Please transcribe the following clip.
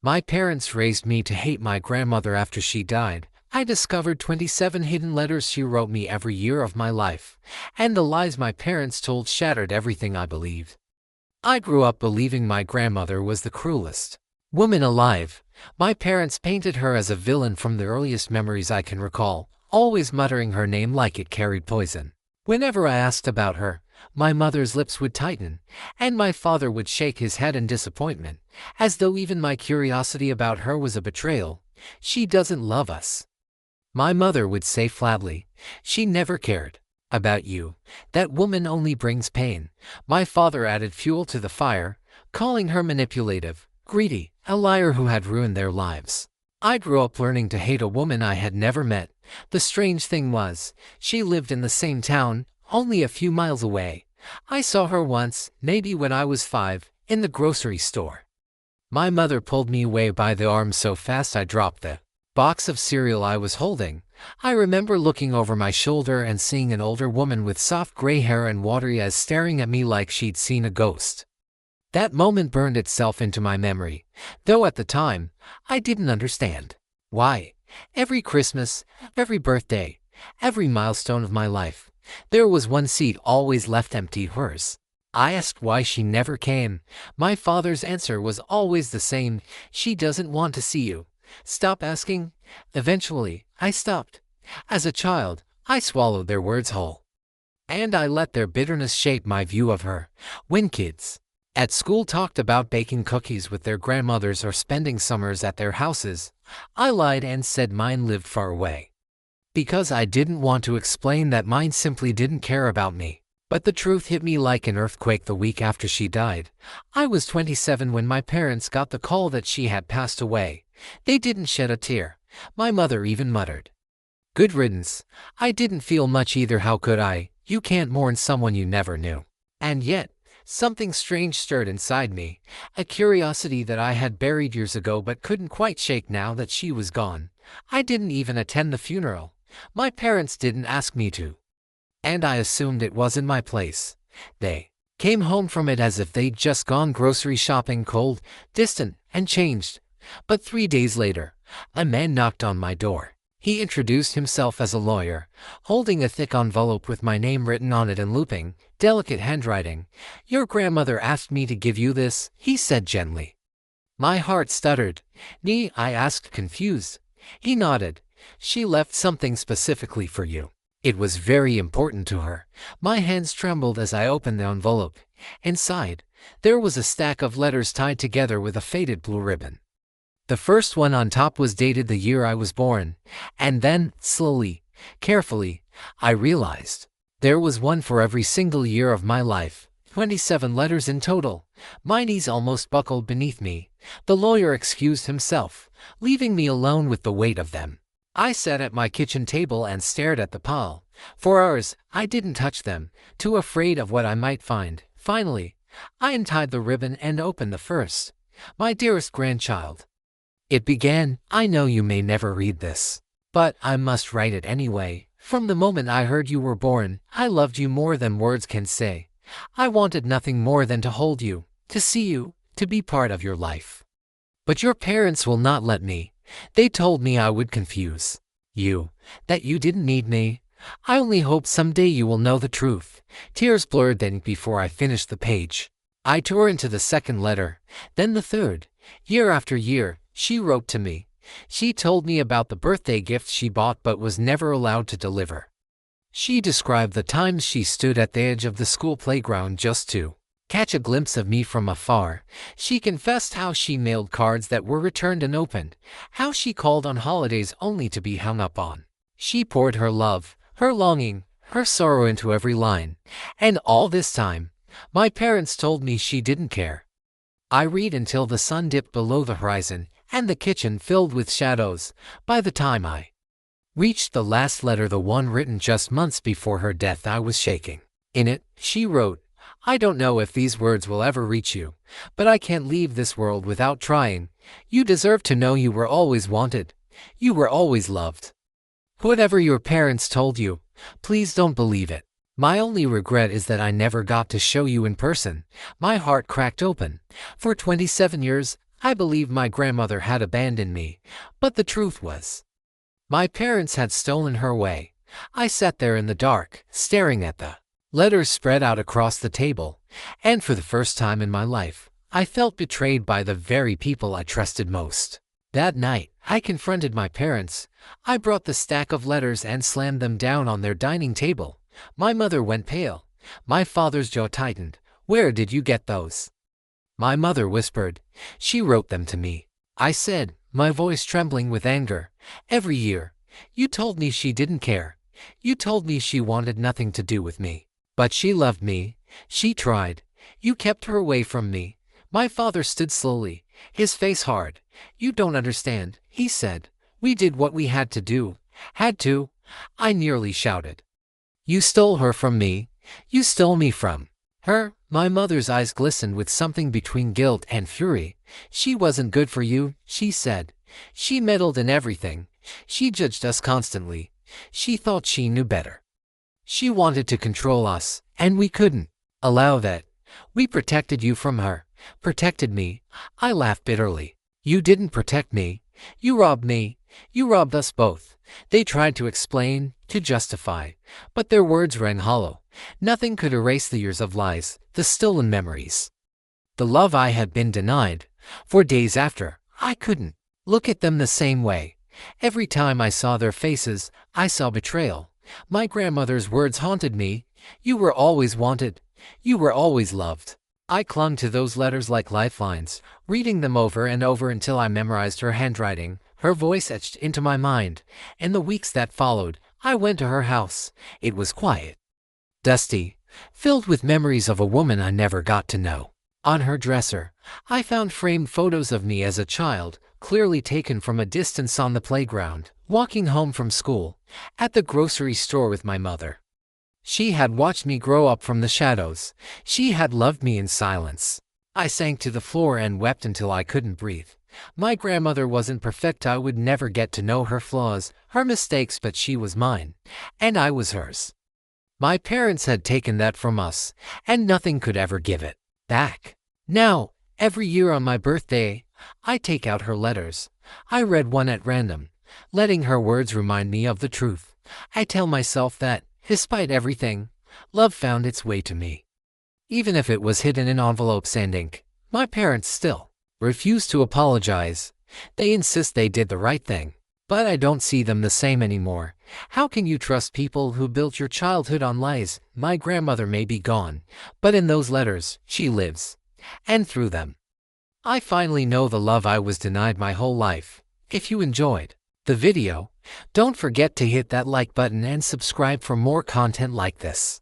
My parents raised me to hate my grandmother after she died. I discovered 27 hidden letters she wrote me every year of my life, and the lies my parents told shattered everything I believed. I grew up believing my grandmother was the cruelest woman alive. My parents painted her as a villain from the earliest memories I can recall, always muttering her name like it carried poison. Whenever I asked about her, my mother's lips would tighten, and my father would shake his head in disappointment, as though even my curiosity about her was a betrayal. She doesn't love us. My mother would say flatly, she never cared about you. That woman only brings pain. My father added fuel to the fire, calling her manipulative, greedy, a liar who had ruined their lives. I grew up learning to hate a woman I had never met. The strange thing was, she lived in the same town, only a few miles away. I saw her once, maybe when I was 5, in the grocery store. My mother pulled me away by the arm so fast I dropped the box of cereal I was holding. I remember looking over my shoulder and seeing an older woman with soft gray hair and watery eyes staring at me like she'd seen a ghost. That moment burned itself into my memory, though at the time, I didn't understand why. Every Christmas, every birthday, every milestone of my life, there was one seat always left empty, hers. I asked why she never came. My father's answer was always the same: she doesn't want to see you. Stop asking. Eventually, I stopped. As a child, I swallowed their words whole, and I let their bitterness shape my view of her. When kids at school talked about baking cookies with their grandmothers or spending summers at their houses, I lied and said mine lived far away, because I didn't want to explain that mine simply didn't care about me. But the truth hit me like an earthquake the week after she died. I was 27 when my parents got the call that she had passed away. They didn't shed a tear. My mother even muttered, "Good riddance." I didn't feel much either. How could I? You can't mourn someone you never knew. And yet, something strange stirred inside me, a curiosity that I had buried years ago but couldn't quite shake now that she was gone. I didn't even attend the funeral. My parents didn't ask me to, and I assumed it wasn't my place. They came home from it as if they'd just gone grocery shopping, cold, distant, and changed. But 3 days later, a man knocked on my door. He introduced himself as a lawyer, holding a thick envelope with my name written on it in looping, delicate handwriting. "Your grandmother asked me to give you this," he said gently. My heart stuttered. "Nee?" I asked, confused. He nodded. "She left something specifically for you. It was very important to her." My hands trembled as I opened the envelope. Inside, there was a stack of letters tied together with a faded blue ribbon. The first one on top was dated the year I was born, and then, slowly, carefully, I realized there was one for every single year of my life. 27 letters in total. My knees almost buckled beneath me. The lawyer excused himself, leaving me alone with the weight of them. I sat at my kitchen table and stared at the pile. For hours, I didn't touch them, too afraid of what I might find. Finally, I untied the ribbon and opened the first. "My dearest grandchild," it began, "I know you may never read this, but I must write it anyway. From the moment I heard you were born, I loved you more than words can say. I wanted nothing more than to hold you, to see you, to be part of your life. But your parents will not let me. They told me I would confuse you, that you didn't need me. I only hope someday you will know the truth." Tears blurred the ink before I finished the page. I tore into the second letter, then the third. Year after year, she wrote to me. She told me about the birthday gifts she bought but was never allowed to deliver. She described the times she stood at the edge of the school playground just to catch a glimpse of me from afar. She confessed how she mailed cards that were returned unopened, how she called on holidays only to be hung up on. She poured her love, her longing, her sorrow into every line. And all this time, my parents told me she didn't care. I read until the sun dipped below the horizon, and the kitchen filled with shadows. By the time I reached the last letter, the one written just months before her death, I was shaking. In it, she wrote, "I don't know if these words will ever reach you, but I can't leave this world without trying. You deserve to know you were always wanted. You were always loved. Whatever your parents told you, please don't believe it. My only regret is that I never got to show you in person." My heart cracked open. For 27 years, I believed my grandmother had abandoned me, but the truth was, my parents had stolen her away. I sat there in the dark, staring at the letters spread out across the table, and for the first time in my life, I felt betrayed by the very people I trusted most. That night, I confronted my parents. I brought the stack of letters and slammed them down on their dining table. My mother went pale. My father's jaw tightened. "Where did you get those?" My mother whispered. "She wrote them to me," I said, my voice trembling with anger. "Every year. You told me she didn't care. You told me she wanted nothing to do with me. But she loved me. She tried. You kept her away from me." My father stood slowly, his face hard. "You don't understand," he said. "We did what we had to do." "Had to?" I nearly shouted. "You stole her from me. You stole me from her." My mother's eyes glistened with something between guilt and fury. "She wasn't good for you," she said. "She meddled in everything. She judged us constantly. She thought she knew better. She wanted to control us, and we couldn't allow that. We protected you from her." "Protected me?" I laughed bitterly. "You didn't protect me. You robbed me. You robbed us both." They tried to explain, to justify, but their words rang hollow. Nothing could erase the years of lies, the stolen memories, the love I had been denied. For days after, I couldn't look at them the same way. Every time I saw their faces, I saw betrayal. My grandmother's words haunted me. "You were always wanted. You were always loved." I clung to those letters like lifelines, reading them over and over until I memorized her handwriting, her voice etched into my mind. In the weeks that followed, I went to her house. It was quiet, dusty, filled with memories of a woman I never got to know. On her dresser, I found framed photos of me as a child, clearly taken from a distance on the playground, walking home from school, at the grocery store with my mother. She had watched me grow up from the shadows. She had loved me in silence. I sank to the floor and wept until I couldn't breathe. My grandmother wasn't perfect. I would never get to know her flaws, her mistakes, but she was mine, and I was hers. My parents had taken that from us, and nothing could ever give it back. Now, every year on my birthday, I take out her letters. I read one at random, letting her words remind me of the truth. I tell myself that, despite everything, love found its way to me. Even if it was hidden in envelopes and ink. My parents still refuse to apologize. They insist they did the right thing. But I don't see them the same anymore. How can you trust people who built your childhood on lies? My grandmother may be gone, but in those letters, she lives. And through them, I finally know the love I was denied my whole life. If you enjoyed the video, don't forget to hit that like button and subscribe for more content like this.